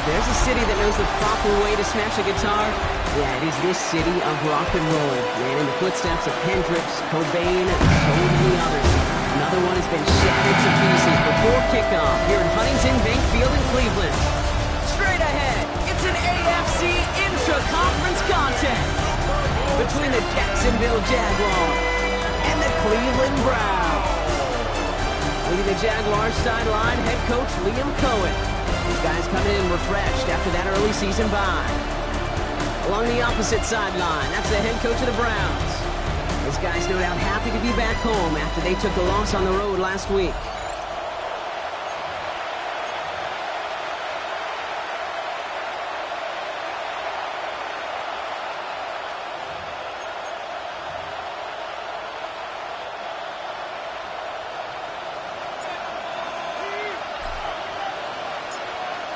there's a city that knows the proper way to smash a guitar, yeah, it is this city of rock and roll. Man, in the footsteps of Hendrix, Cobain, and so many others. Another one has been shattered to pieces before kickoff here at Huntington Bank Field in Cleveland. Straight ahead, it's an AFC intra-conference contest between the Jacksonville Jaguars and the Cleveland Browns. Leading the Jaguars sideline, head coach Liam Cohen. These guys coming in refreshed after that early season bye. Along the opposite sideline, that's the head coach of the Browns. This guy's no doubt happy to be back home after they took the loss on the road last week.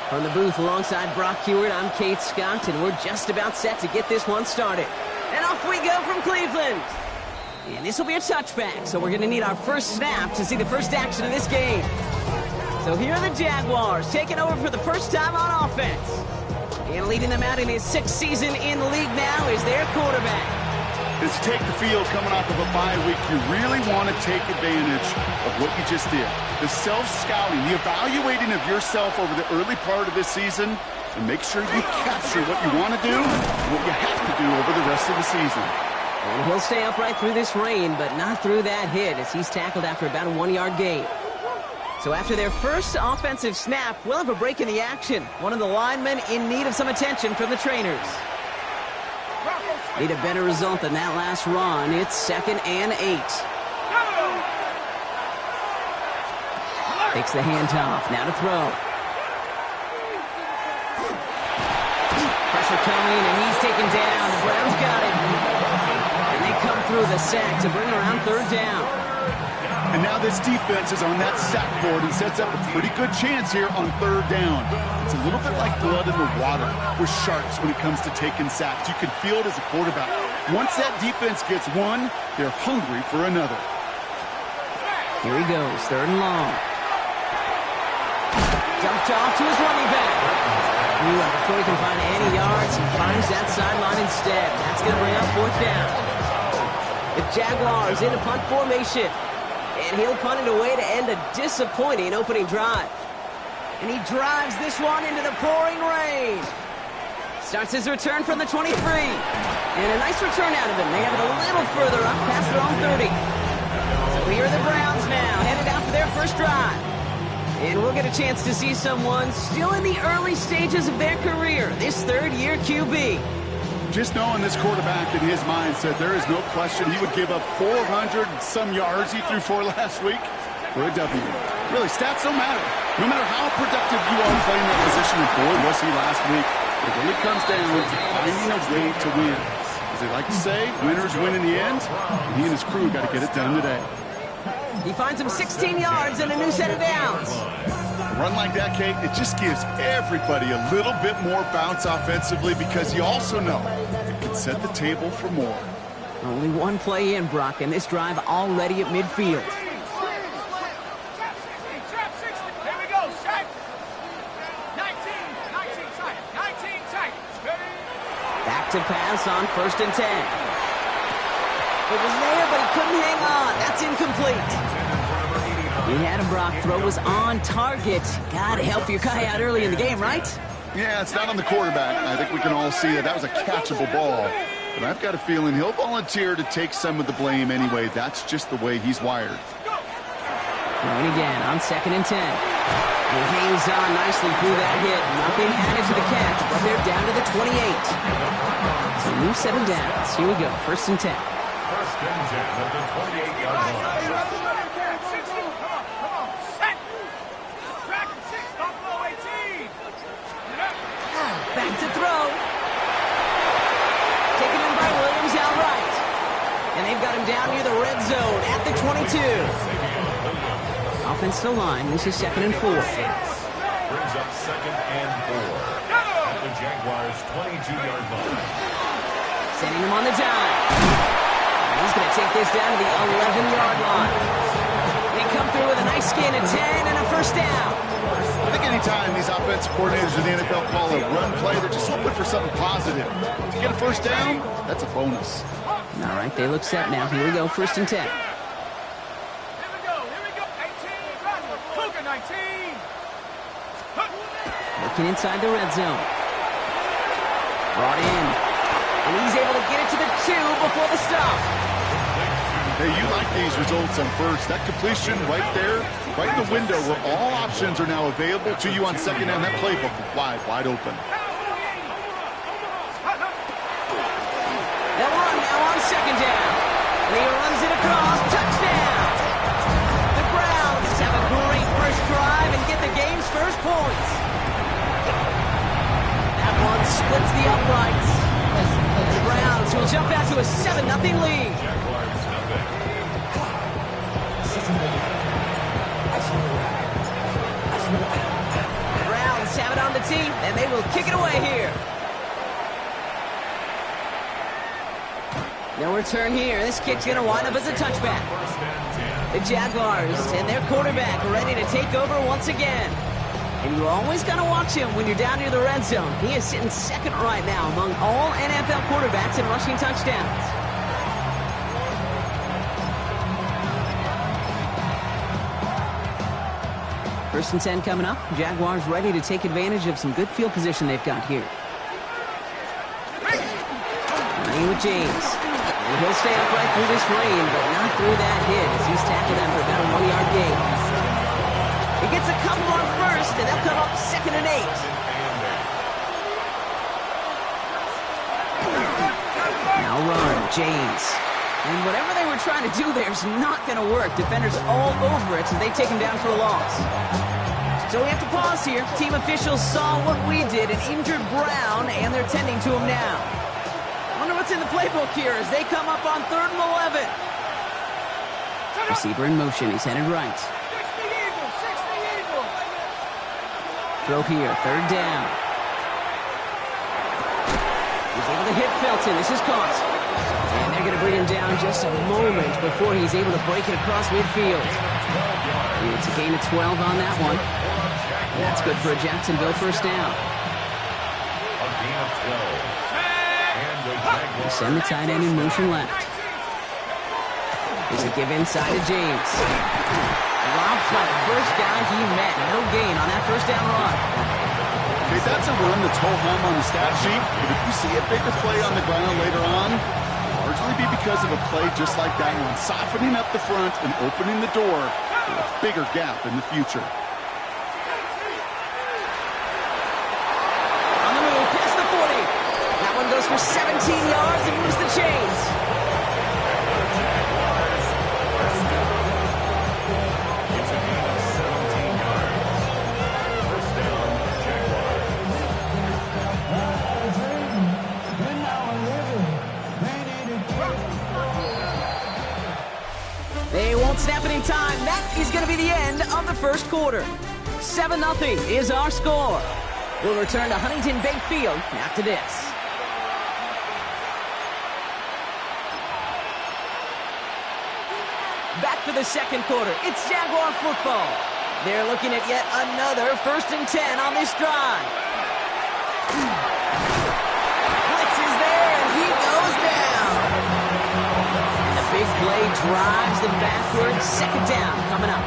From the booth alongside Brock Hewitt, I'm Keith Scott, and we're just about set to get this one started. And off we go from Cleveland. And this will be a touchback, so we're going to need our first snap to see the first action of this game. So here are the Jaguars taking over for the first time on offense. And leading them out in his 6th season in the league now is their quarterback. As you take the field coming off of a bye week, you really want to take advantage of what you just did. The self-scouting, the evaluating of yourself over the early part of this season, and make sure you capture what you want to do and what you have to do over the rest of the season. And he'll stay upright through this rain, but not through that hit as he's tackled after about a 1-yard gain. So after their first offensive snap, we'll have a break in the action. One of the linemen in need of some attention from the trainers. Need a better result than that last run. It's 2nd and 8. Takes the handoff. Now to throw. Pressure coming, and he's taken down. The Browns got it. And they come through the sack to bring around 3rd down. And now this defense is on that sack board and sets up a pretty good chance here on 3rd down. It's a little bit like blood in the water with sharks when it comes to taking sacks. You can feel it as a quarterback. Once that defense gets one, they're hungry for another. Here he goes, 3rd and long. Dumped off to his running back. Before he can find any yards, he finds that sideline instead. That's going to bring up 4th down. The Jaguars in a punt formation. And he'll punt it away to end a disappointing opening drive. And he drives this one into the pouring rain. Starts his return from the 23. And a nice return out of him. They have it a little further up past their own 30. So here are the Browns now, headed out for their first drive. And we'll get a chance to see someone still in the early stages of their career, this 3rd-year QB. Just knowing this quarterback in his mindset, there is no question he would give up 400 and some yards he threw for last week for a W. Really, stats don't matter. No matter how productive you are playing that position, and boy, was he last week, it really comes down to finding a way to win. As they like to say, winners win in the end, and he and his crew got to get it done today. He finds him 16 yards and a new set of downs. A run like that, Kate, it just gives everybody a little bit more bounce offensively because you also know it can set the table for more. Only one play in, Brock, and this drive already at midfield. Back to pass on 1st and 10. It was there, but he couldn't hang on. That's incomplete. He had him, Brock. Throw was on target. Gotta help your guy out early in the game, right? Yeah, it's not on the quarterback. I think we can all see that was a catchable ball. But I've got a feeling he'll volunteer to take some of the blame anyway. That's just the way he's wired. Throwing again on 2nd and 10. He hangs on nicely through that hit. Nothing added to the catch, but they're down to the 28. So new 7 downs. Here we go, 1st and 10. 1st and 10 at the 28-yard line. Back to throw. Taken in by Williams outright. And they've got him down near the red zone at the 22. Offensive line, this is 2nd and 4. Brings up 2nd and 4 at the Jaguars' 22-yard line. Sending him on the dime. And he's going to take this down to the 11-yard line. They come through with a nice gain of 10 and a 1st down. think anytime these offensive coordinators in the NFL call a run play, they're just hoping for something positive. To get a first down, that's a bonus. All right, they look set now. Here we go, 1st and 10. Here we go. 18, run. Cougar 19. Looking inside the red zone. Brought in. And he's able to get it to the 2 before the stop. Hey, you like these results on first. That completion right there, right in the window where all options are now available to you on second down. That playbook wide open. They'll run now on 2nd down. And he runs it across. Touchdown. The Browns have a great first drive and get the game's first points. That one splits the uprights. The Browns will jump out to a 7-0 lead. The Browns have it on the tee, and they will kick it away here. No return here. This kick's going to wind up as a touchback. The Jaguars and their quarterback ready to take over once again. And you always got to watch him when you're down near the red zone. He is sitting second right now among all NFL quarterbacks in rushing touchdowns. First and 10 coming up. Jaguars ready to take advantage of some good field position they've got here. Running with James. And he'll stay upright through this rain, but not through that hit as he's tackled after about a 1-yard gain. He gets a couple on first, and they'll come up 2nd and 8. Now run, James. And whatever they were trying to do there is not going to work. Defenders all over it, so they take him down for a loss. So we have to pause here. Team officials saw what we did, an injured Brown, and they're tending to him now. I wonder what's in the playbook here as they come up on 3rd and 11. Receiver in motion. He's headed right. Throw here, 3rd down. He's able to hit Felton. This is caught. And they're going to bring him down just a moment before he's able to break it across midfield. It's a gain of 12 on that one. And that's good for a Jacksonville first down. They send the tight end in motion left. There's a give inside to James. Drops by the first guy he met. No gain on that first down run. Okay, that's a run that's ho-hum on the stat sheet. But if you see a bigger play on the ground later on, largely be because of a play just like that one, softening up the front and opening the door for a bigger gap in the future. On the move, past the 40. That one goes for 17 yards and moves the chains. They won't snap it in time. That is going to be the end of the first quarter. 7-0 is our score. We'll return to Huntington Bank Field after this. Back for the second quarter. It's Jaguar football. They're looking at yet another 1st and 10 on this drive. Blitz is there, and he goes down. Big play drives them backwards. 2nd down coming up.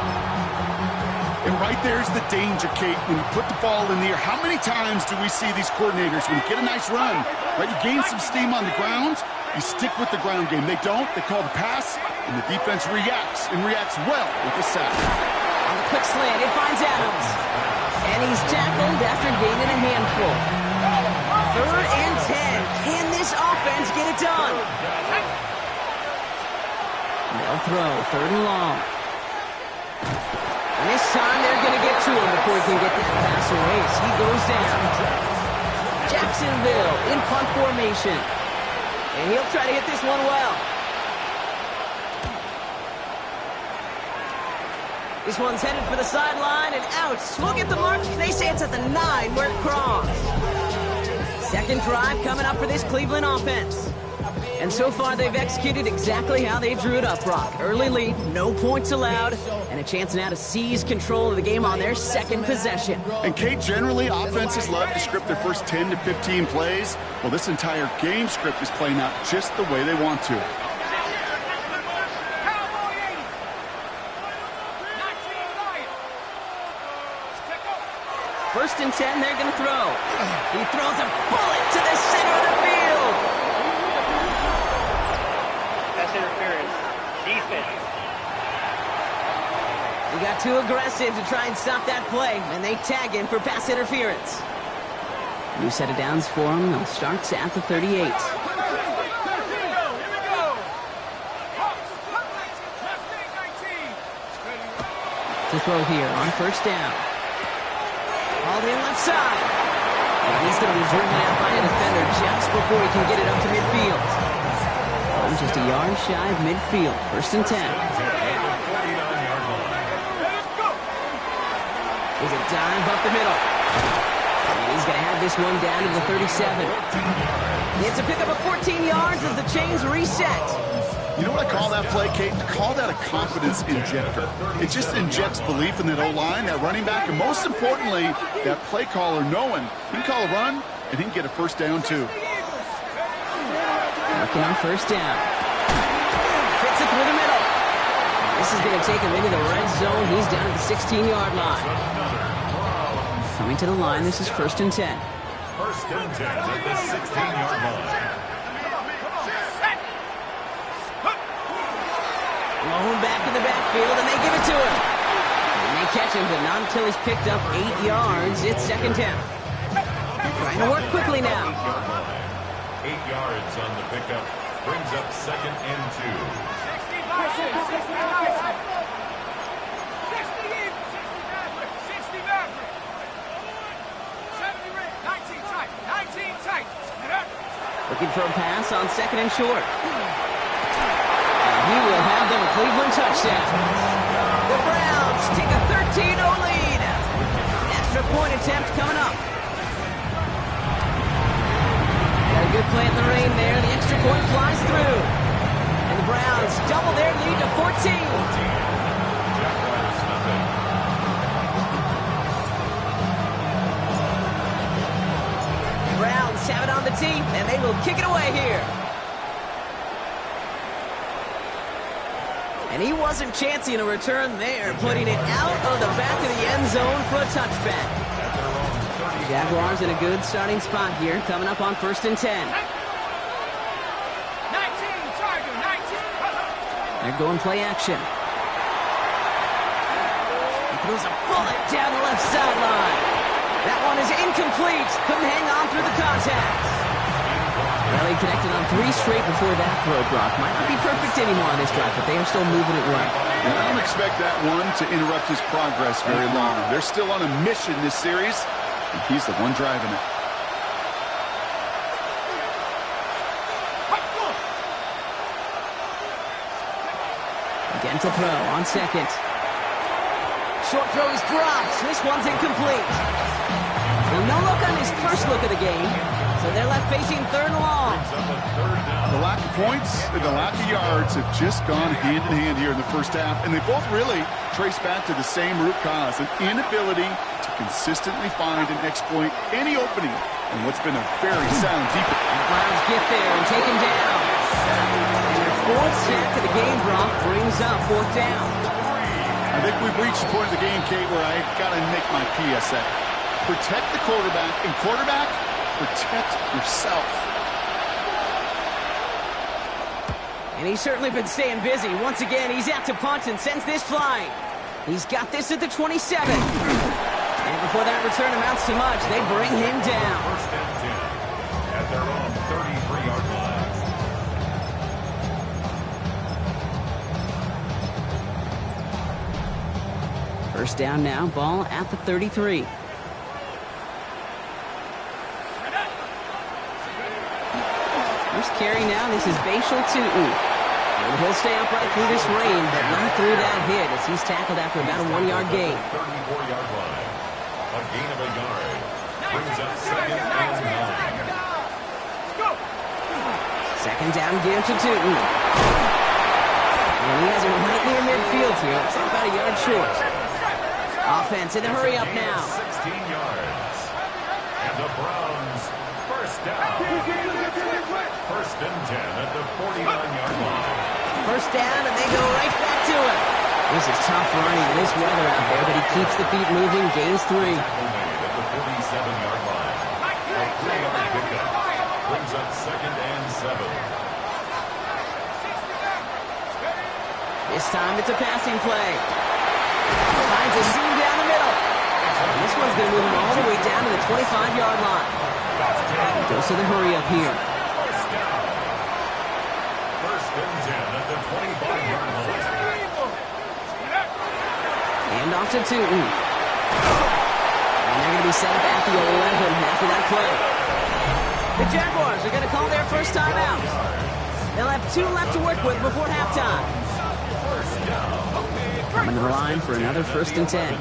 And right there's the danger, Kate. When you put the ball in the air, how many times do we see these coordinators, when you get a nice run, right, you gain some steam on the ground, you stick with the ground game. They don't. They call the pass, and the defense reacts, and reacts well with the sack. On the quick slant, it finds Adams. And he's tackled after gaining a handful. 3rd and 10. Can this offense get it done? They'll throw, 3rd and long. And this time they're going to get to him before he can get that pass away as he goes down. Jacksonville in punt formation. And he'll try to hit this one well. This one's headed for the sideline and out. Look at the mark. They say it's at the 9 where it crossed. Second drive coming up for this Cleveland offense. And so far, they've executed exactly how they drew it up, Brock. Early lead, no points allowed, and a chance now to seize control of the game on their second possession. And Kate, generally, offenses love to script their first 10 to 15 plays. Well, this entire game script is playing out just the way they want to. First and 10, they're going to throw. He throws a bullet to the center of the field. Pass interference. Defense. He got too aggressive to try and stop that play, and they tag him for pass interference. New set of downs for him. They'll start at the 38. To throw here on first down. All in left side. And he's going to be driven out by a defender just before he can get it up to midfield. I'm just a yard shy of midfield. First and 10. There's a dive up the middle. And he's going to have this one down to the 37. It's a pickup of 14 yards as the chains reset. You know what I call that play, Kate? I call that a confidence injector. It just injects belief in that O-line, that running back, and most importantly, that play caller knowing he can call a run and he can get a first down too. Working on first down. Fits it through the middle. This is going to take him into the red zone. He's down at the 16-yard line. Coming to the line, this is first and 10. First and 10 at the 16-yard line. Blown back in the backfield, and they give it to him. And they catch him, but not until he's picked up 8 yards. It's second down. Trying to work quickly now. 8 yards on the pickup. Brings up second and 2. 19 tight. Looking for a pass on second and short. He will have them a Cleveland touchdown. The Browns take a 13-0 lead. Extra point attempt coming up. Got a good play in the rain there. The extra point flies through. And the Browns double their lead to 14. The Browns have it on the tee, and they will kick it away here. And he wasn't chancing a return there, putting it out of the back of the end zone for a touchback. Jaguars in a good starting spot here, coming up on first and 10. 19, Charger, 19. They're going play action. He throws a bullet down the left sideline. That one is incomplete. Couldn't hang on through the contact. Well, he connected on 3 straight before that throw, Brock. Might not be perfect anymore on this drive, but they are still moving it well. And I don't expect that one to interrupt his progress very long. They're still on a mission this series, and he's the one driving it. Again to throw on second. Short throw is dropped. This one's incomplete. Well, no look on his first look of the game. So they're left facing third and long. The lack of points and the lack of yards have just gone hand in hand here in the first half, and they both really trace back to the same root cause, an inability to consistently find and exploit any opening in what's been a very sound defense. The Browns get there and take him down. And their 4th sack of the game, Brock, brings up 4th down. I think we've reached the point of the game, Kate, where I got to make my PSA. Protect the quarterback, and quarterback, protect yourself. And he's certainly been staying busy. Once again, he's out to punt and sends this flying. He's got this at the 27. And before that return amounts to much, they bring him down. First and 10 at their own 33-yard line. First down now, ball at the 33. First carry now, this is Bashal Tutin. And he'll stay upright through this rain, but not through that hit as he's tackled after about a 1-yard gain. 34-yard line. A gain of a yard. Brings up second and 9. Second down, give to Tootin. And he has it right near midfield here. It's about a yard short. Offense in a hurry up now. 16 yards. And the Browns first down. First and 10 at the 49-yard line. First down, and they go right back to it. This is tough running. This weather out there, but he keeps the feet moving, gains 3. At the 47-yard line. A 3-yard pickup. Brings up second and 7. This time it's a passing play. Finds a seam down the middle. And this one's going to move him all the way down to the 25-yard line. He goes to the hurry up here. First down. First and 10 at the 25-yard line. Hand off to Tootin. And they're going to be set up at the 11 after that play. The Jaguars are going to call their first time out. They'll have 2 left to work with before halftime. Coming to the line for another first and 10. Here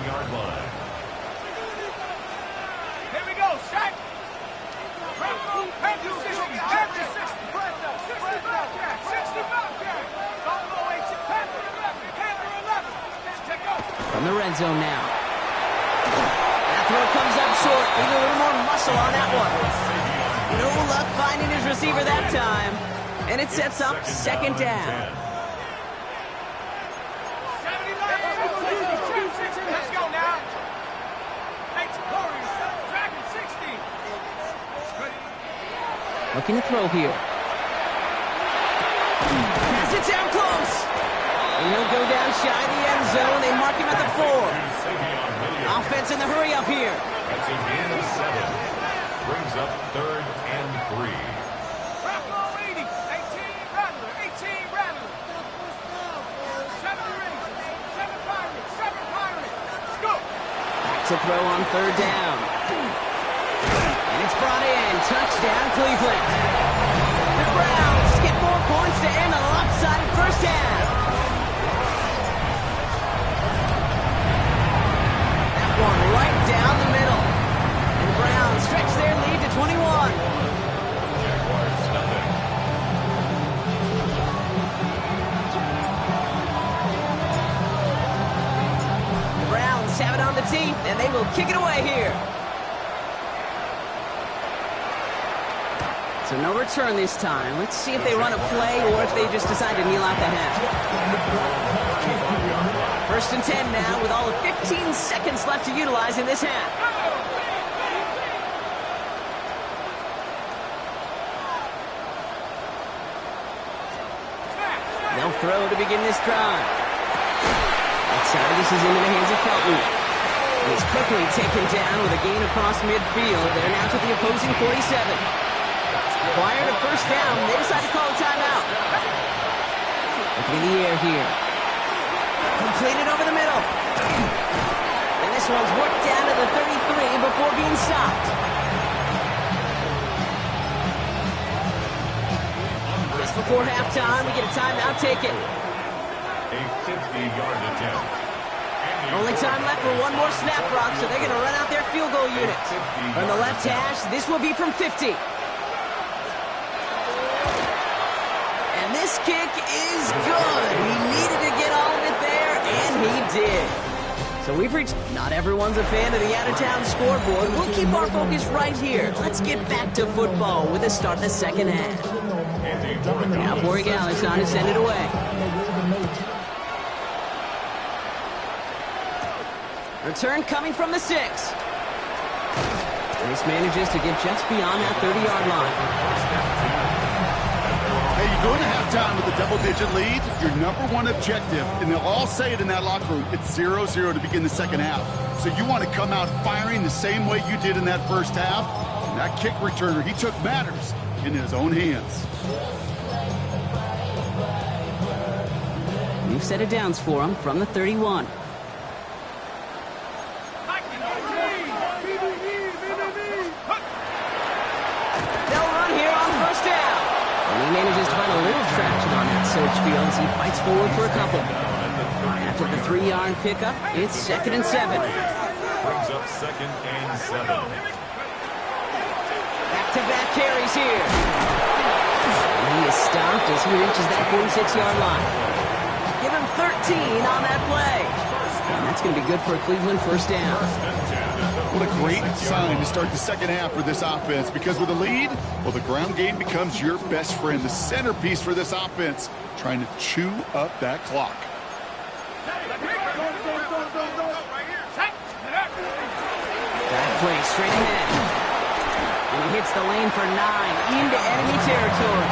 we go, set. Head to 60. Head to 60. 65 Jack. 65 Jack. Don't go 8. Panther 11. Panther 11. Take off. From the red zone now. That throw comes up short. Need a little more muscle on that one. No luck finding his receiver that time. And it sets up second down. Let's go now. Thanks, Glorious. Dragon 60. Looking to throw here. Pass it down close. And he'll go down shy of the end zone. They mark him at the 4. Offense in the hurry up here. That's a gain of 7. Brings up third and 3. Bravo 80. 18 Rattler. 18 Rattler. 7 Rangers. 7 Pirates. 7 Pirates. Let's go. Back to throw on third down. And it's brought in. Touchdown, Cleveland. The Browns get 4 points to end a lopsided first half. That one right down the middle. And the Browns stretch their lead to 21. Jaguars nothing. The Browns have it on the teeth, and they will kick it away here. So no return this time. Let's see if they run a play or if they just decide to kneel out the half. First and 10 now with all of 15 seconds left to utilize in this half. They'll throw to begin this drive. Outside, this is into the hands of Felton. He's quickly taken down with a gain across midfield. They're now to the opposing 47. Required a first down. They decide to call a timeout. Looking in the air here. Completed over the middle. And this one's worked down to the 33 before being stopped. Just before halftime, we get a timeout taken. A 50-yard attempt. Only time left for one more snap rock, so they're going to run out their field goal unit. From the left hash, this will be from 50. And this kick is good. He needed to get all of it there, and he did. So we've reached... Not everyone's a fan of the out-of-town scoreboard. We'll keep our focus right here. Let's get back to football with the start of the second half. Now Borregales on to send it away. Return coming from the 6. This manages to get just beyond that 30-yard line. Hey, you go into halftime with a double-digit lead, your number one objective, and they'll all say it in that locker room, it's 0-0 to begin the second half. So you want to come out firing the same way you did in that first half. And that kick returner, he took matters in his own hands. New set of downs for him from the 31. They'll run here on first down. And he manages to find a little traction on that search field as he fights forward for a couple. After the 3-yard pickup, it's second and 7. Brings up second and 7. Back-to-back carries here. And he is stopped as he reaches that 46-yard line. Give him 13 on that play. And that's going to be good for a Cleveland first down. What a great sign to start the second half for this offense, because with a lead, well, the ground game becomes your best friend, the centerpiece for this offense, trying to chew up that clock. That play straight ahead. And he hits the lane for 9 into enemy territory.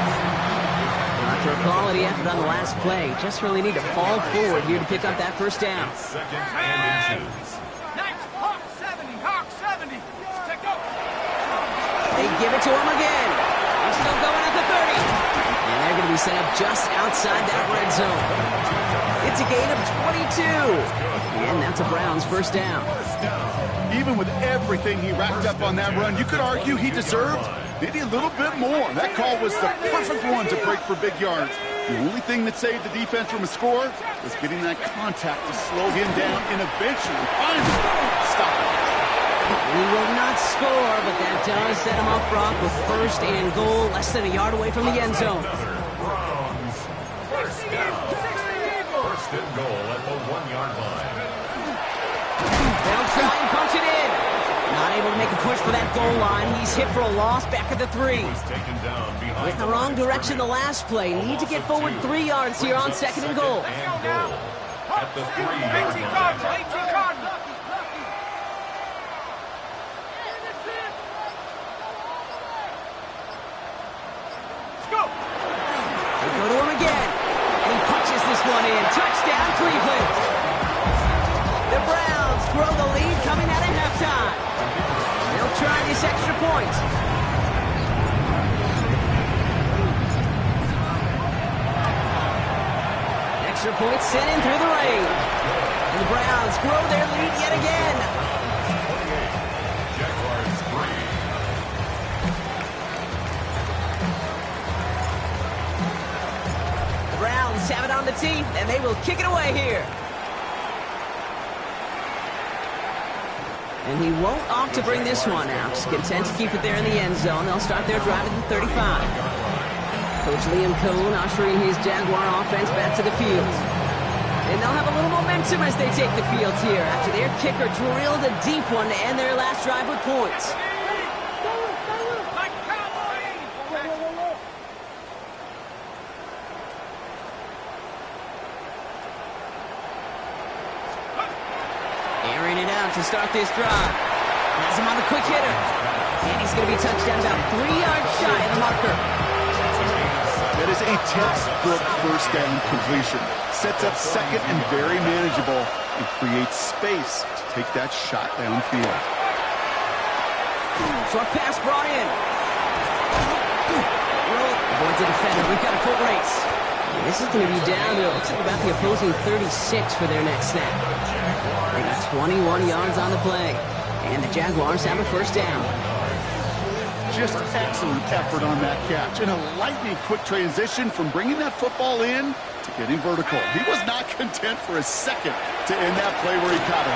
After a quality effort on the last play, just really need to fall forward here to pick up that first down. Second and inches. Hawk 70, Hawk 70. Check go. They give it to him again. He's still going at the 30. And they're going to be set up just outside that red zone. It's a gain of 22. And that's a Browns first down. Even with everything he racked up on that run, you could argue he deserved maybe a little bit more. That call was the perfect one to break for big yards. The only thing that saved the defense from a score was getting that contact to slow him down and eventually, finally, stop it. He will not score, but that does set him up, Brock, with first and goal, less than a yard away from the end zone. Browns. First down. First and goal at the 1-yard line. They'll try and punch it in. Not able to make a push for that goal line. He's hit for a loss back at the 3. He's taken down behind Went the wrong direction the last play. Need to get forward 3 yards here on second and goal. and goal at the 3-yard 18 line. Cardinals, 18 Cardinals. Let's go. They go to him again. And he punches this one in. Touchdown, Cleveland. The Browns grow the lead coming out of halftime. They'll try this extra point. Extra point sent in through the rain. And the Browns grow their lead yet again. 28. Jaguars 3. The Browns have it on the tee, and they will kick it away here. And he won't opt to bring this one out. Just content to keep it there in the end zone. They'll start their drive at the 35. Coach Liam Cohn ushering his Jaguar offense back to the field. And they'll have a little momentum as they take the field here after their kicker drilled a deep one to end their last drive with points. Like Cowboys. Airing it out to start this drive. Has him on the quick hitter. And he's going to be touched down about 3 yards shy of the marker. That is a textbook first down completion. Sets up second and very manageable and creates space to take that shot downfield. Short pass brought in. Avoids the defender. We've got a full race. And this is going to be down to, looks like about the opposing 36 for their next snap. They got 21 yards on the play. And the Jaguars have a first down. Just excellent effort on that catch. And a lightning quick transition from bringing that football in to getting vertical. He was not content for a second to end that play where he caught it.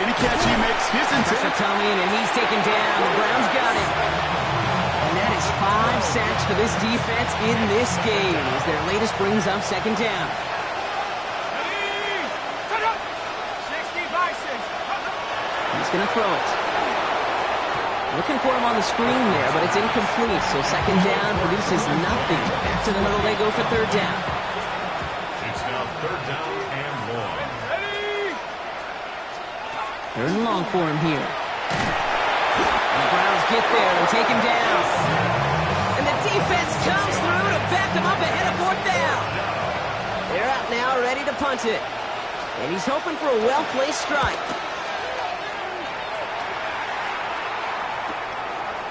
Any catch he makes, his For intent. Tomlin, and he's taken down. The Browns got him. And that is 5 sacks for this defense in this game as their latest brings up second down. Set up. 60 by 6. He's going to throw it. Looking for him on the screen there, but it's incomplete. So second down produces nothing. Back to the middle they go for third down. It's now third down and long. Third and long for him here. And the Browns get there and take him down. And the defense comes through to back him up ahead of fourth down. They're out now, ready to punt it. And he's hoping for a well-placed strike.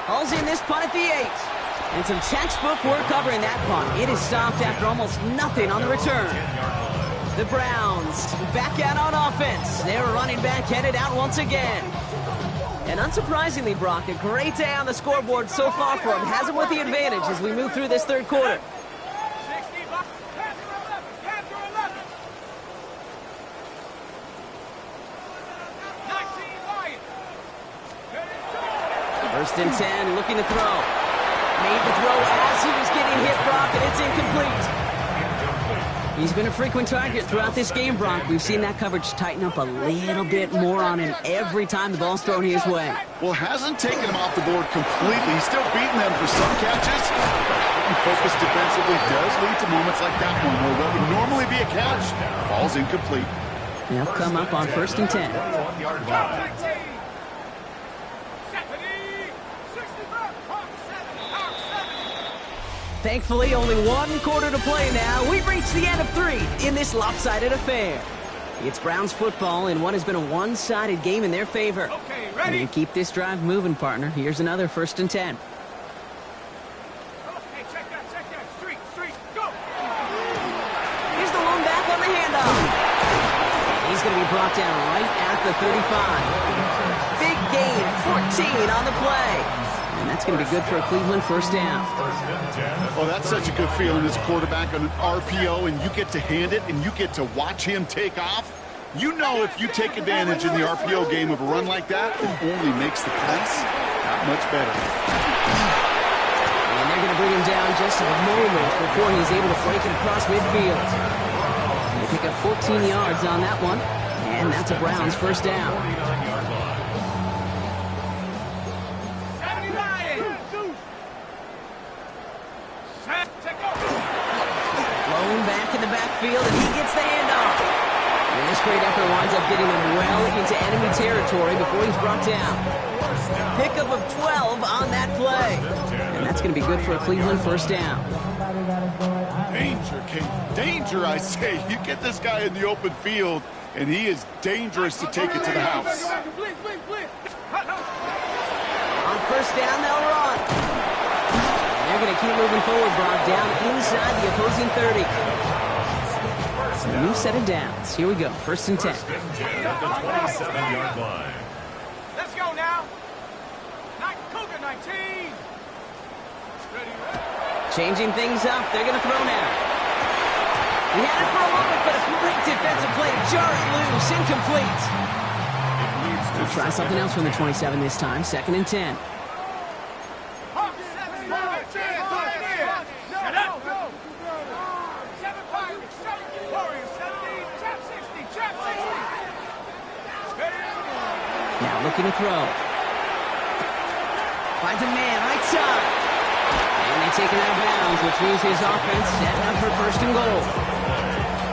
Hauls in this punt at the 8. And some textbook work covering that punt. It is stopped after almost nothing on the return. The Browns back out on offense. Their running back headed out once again. And unsurprisingly, Brock, a great day on the scoreboard so far for him. Has him with the advantage as we move through this third quarter. 60 by Panther 11. 19 by it. First and 10, looking to throw. Made the throw as he was getting hit, Brock, and it's incomplete. He's been a frequent target throughout this game, Brock. We've seen that coverage tighten up a little bit more on him every time the ball's thrown his way. Well, hasn't taken him off the board completely. He's still beating them for some catches. But focus defensively does lead to moments like that one where what would normally be a catch falls incomplete. They'll come up on 1st and 10. Thankfully, only 1 quarter to play now. We've reached the end of 3 in this lopsided affair. It's Browns football in what has been a one-sided game in their favor. Okay, ready? And keep this drive moving, partner. Here's another 1st and 10. Hey, check that, street, go! Here's the lone back on the handoff. He's going to be brought down right at the 35. Big gain, 14 on the play. And that's going to be good for a Cleveland 1st down. Oh, that's such a good feeling as a quarterback on an RPO, and you get to hand it, and you get to watch him take off. You know if you take advantage in the RPO game of a run like that, it only makes the pass that much better. And they're going to bring him down just a moment before he's able to break it across midfield. They pick up 14 yards on that one, and that's a Browns 1st down. Blown back in the backfield, and he gets the handoff. And this great effort winds up getting him well into enemy territory before he's brought down. Pickup of 12 on that play. And that's going to be good for a Cleveland 1st down. Danger, Kate. Danger, I say. You get this guy in the open field, and he is dangerous to take it to the house. Please. On 1st down, they'll run. They're going to keep moving forward, Brock, down inside the opposing 30. A new set of downs. Here we go, 1st and 10. At the 27-yard line. Let's go now. Cougar 19. Ready. Changing things up. They're going to throw now. He had it for a moment, but a great defensive play. Jar it loose, incomplete. We'll try something else from the 27 this time. 2nd and 10. Now looking to throw. Finds a man right side. And they take it out of bounds, which means his offense setting up for 1st and goal.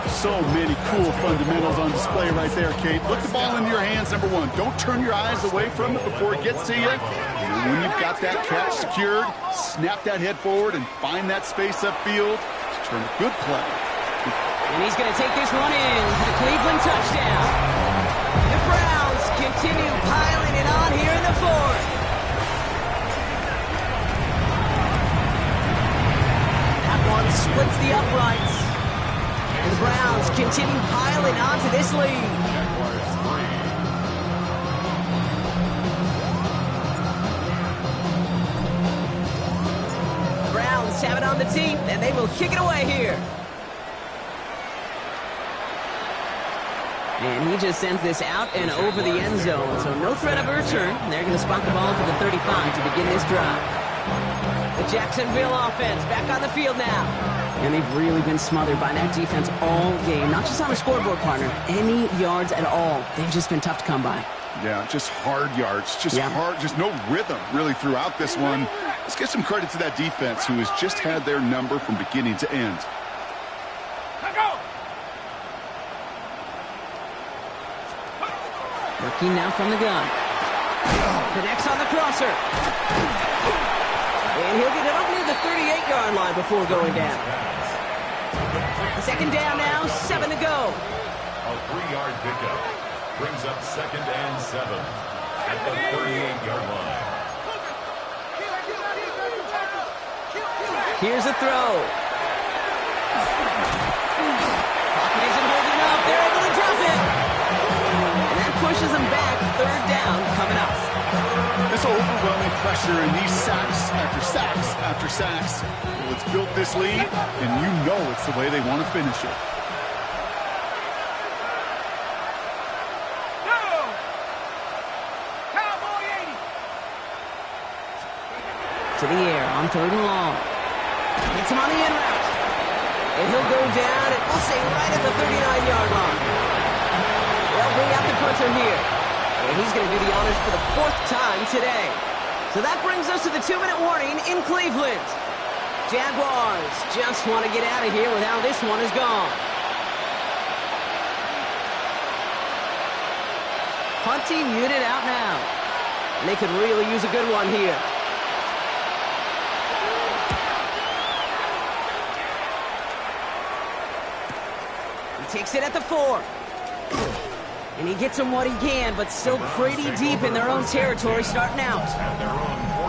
So many cool fundamentals on display right there, Kate. Put the ball into your hands, number 1. Don't turn your eyes away from it before it gets to you. And when you've got that catch secured, snap that head forward and find that space upfield to turn a good play. And he's going to take this one in for the Cleveland touchdown. The Browns continue piling it on here in the 4th. That one splits the uprights. And the Browns continue piling on to this lead. The Browns have it on the tee, and they will kick it away here. And he just sends this out and over the end zone, so no threat of a return. They're going to spot the ball to the 35 to begin this drive. The Jacksonville offense back on the field now. And they've really been smothered by that defense all game. Not just on the scoreboard, partner. Any yards at all. They've just been tough to come by. Yeah, just hard yards. Just hard, just no rhythm really throughout this one. Let's give some credit to that defense who has just had their number from beginning to end. Working now from the gun. Connects on the crosser. And he'll get it up near the 38-yard line before going down. 2nd down now, 7 to go. A 3-yard pickup brings up 2nd and 7 at the 38-yard line. Here's a throw. Pocket isn't holding up. They're able to drop it. And that pushes them back. 3rd down coming up. This overwhelming pressure and these sacks after sacks after sacks. Well, it's built this lead, and you know it's the way they want to finish it. To the air on 3rd and long. Gets him on the in route. And he'll go down, and we'll say right at the 39-yard line. They'll bring out the punter here. And he's going to do the honors for the 4th time today. So that brings us to the 2-minute warning in Cleveland. Jaguars just want to get out of here with how this one is gone. Punting unit out now. And they could really use a good one here. He takes it at the 4. And he gets him what he can, but still pretty deep in their own territory starting out.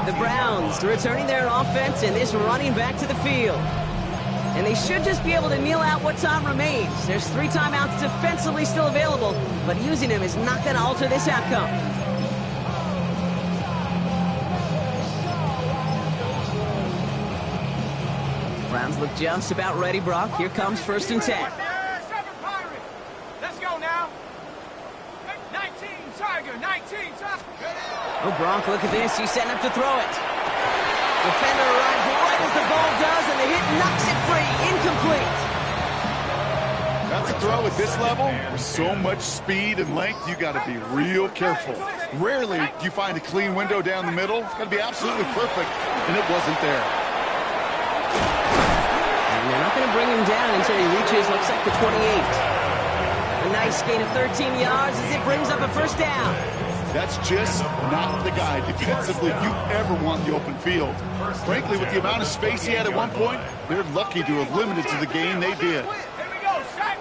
The Browns returning their offense and this running back to the field. And they should just be able to kneel out what time remains. There's 3 timeouts defensively still available, but using them is not going to alter this outcome. Browns look just about ready, Brock. Here comes 1st and 10. Let's go now. 19 Tiger, 19 Tiger. Oh, Brock, look at this. He's setting up to throw it. Defender arrives right as the ball does, and the hit knocks it free. Incomplete. That's a throw at this level. With so much speed and length, you got to be real careful. Rarely do you find a clean window down the middle. It's got to be absolutely perfect, and it wasn't there. And they're not going to bring him down until he reaches, looks like, the 28. A nice gain of 13 yards as it brings up a 1st down. That's just not the guy defensively you ever want in the open field. Frankly, with the amount of space he had at one point, they're lucky to have limited to the game they did. Here we go, Shaq.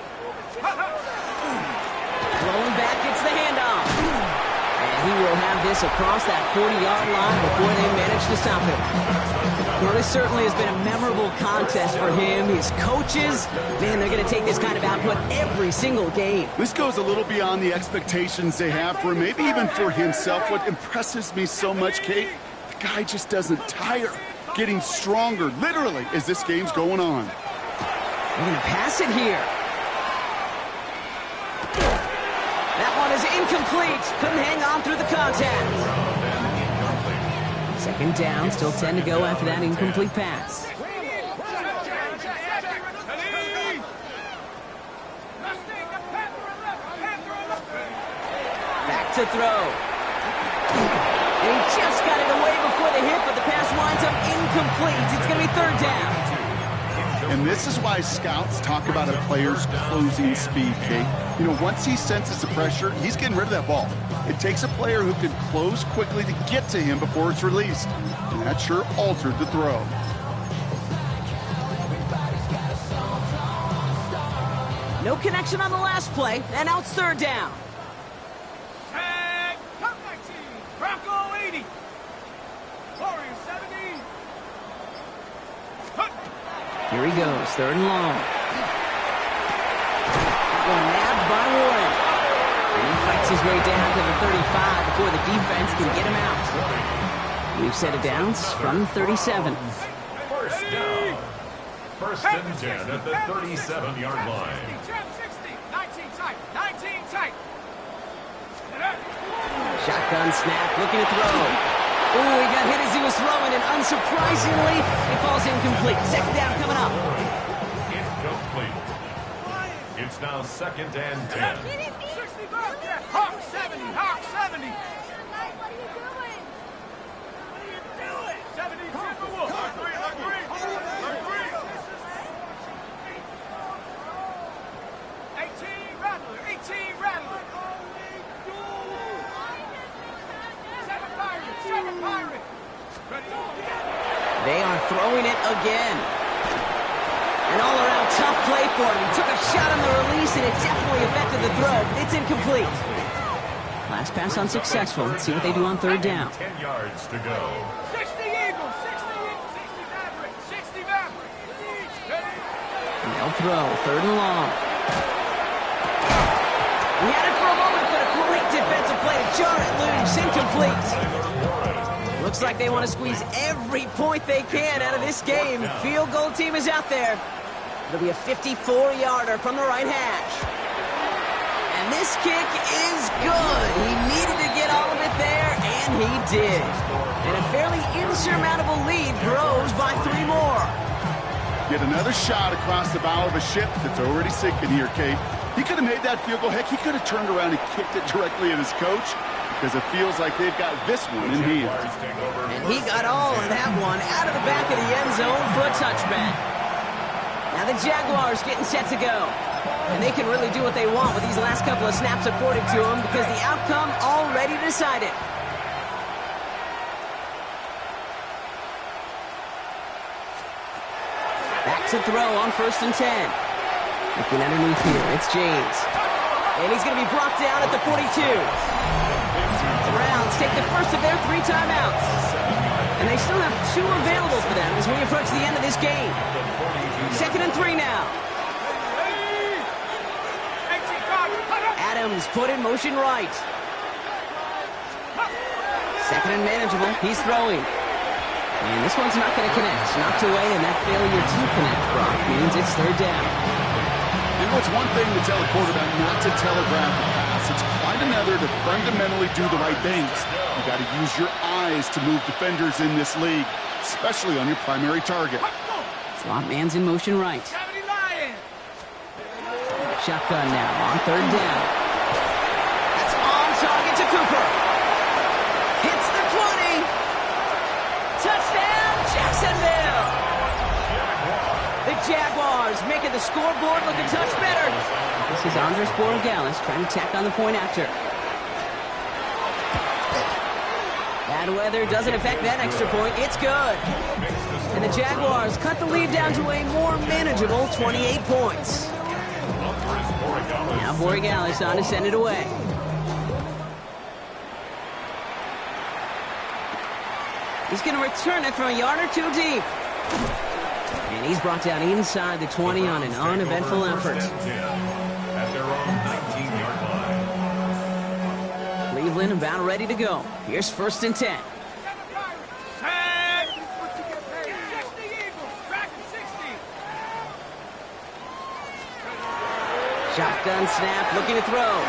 Rolling back, gets the handoff. And he will have this across that 40-yard line before they manage to stop him. Well, this certainly has been a memorable contest for him. His coaches, man, they're going to take this kind of output every single game. This goes a little beyond the expectations they have for him, maybe even for himself. What impresses me so much, Kate, the guy just doesn't tire. Getting stronger, literally, as this game's going on. They're going to pass it here. That one is incomplete. Couldn't hang on through the contact. 2nd down, still 10 to go after that incomplete pass. Back to throw. And he just got it away before the hit, but the pass winds up incomplete. It's going to be 3rd down. And this is why scouts talk about a player's closing speed, Kate. You know, once he senses the pressure, he's getting rid of that ball. It takes a player who can close quickly to get to him before it's released. And that sure altered the throw. No connection on the last play, and now it's 3rd down. Tag, come 19, Bronco 80, Warriors 70. Here he goes, 3rd and long. That one nabbed by Warren. And he fights his way down to the 35 before the defense can get him out. We've set it down from 37. 1st down. 1st and 10 at the 37-yard line. 60, 19 tight, 19 tight. Shotgun snap, looking to throw. Ooh, he got hit as he was throwing, and unsurprisingly, it falls incomplete. 2nd down coming up. Incomplete. It's now 2nd and 10. 60 back, Hawk 70, Hawk 70. What are you doing? 70, Timberwolves. Agree. 18 Rattler, 18 Rattler. 7 Pirates. They are throwing it again. An all-around tough play for him. He took a shot on the release, and it definitely affected the throw. It's incomplete. Last pass unsuccessful. Let's see what they do on 3rd down. 10 yards to go. 60 Eagles, 60 Mavericks, 60 Mavericks. And they'll throw, 3rd and long. He had it for a moment, but a great defensive play to jar it loose. Incomplete. Looks like they want to squeeze every point they can out of this game. Field goal team is out there. It'll be a 54-yarder from the right hash. And this kick is good. He needed to get all of it there, and And he did. And a fairly insurmountable lead grows by 3 more. Get another shot across the bow of a ship that's already sinking here, Kate. He could have made that field goal. Heck, he could have turned around and kicked it directly at his coach because it feels like they've got this one in hand. And he got all of that one out of the back of the end zone for a touchback. Now the Jaguars getting set to go. And they can really do what they want with these last couple of snaps afforded to them because the outcome already decided. Back to throw on 1st and 10. Looking underneath here, it's James. And he's going to be brought down at the 42. The Browns take the first of their 3 timeouts. And they still have 2 available for them as we approach the end of this game. 2nd and 3 now. Adams put in motion right. 2nd and manageable. He's throwing. And this one's not going to connect. Knocked away, and that failure to connect, Brock, means it's 3rd down. You know, it's one thing to tell a quarterback not to telegraph a pass. It's quite another to fundamentally do the right things. You got to use your eyes to move defenders in this league, especially on your primary target. Slot man's in motion right. Shotgun now on 3rd down. That's on target to Cooper. Hits the 20. Touchdown, Jacksonville. The Jaguars making the scoreboard look a touch better. This is Andres Borregales trying to tack on the point after. Bad weather doesn't affect that extra point. It's good. And the Jaguars cut the lead down to a more manageable 28 points. Now Borregales on to send it away. He's going to return it from a yard or 2 deep. And he's brought down inside the 20 on an uneventful effort. At their own 19-yard line. Cleveland about ready to go. Here's 1st and 10. Shotgun snap, looking to throw.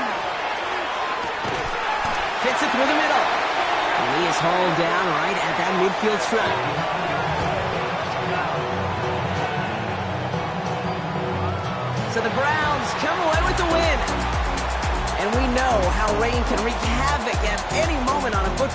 Fits it through the middle. And he is hauled down right at that midfield stripe. So the Browns come away with the win. And we know how rain can wreak havoc at any moment on a football.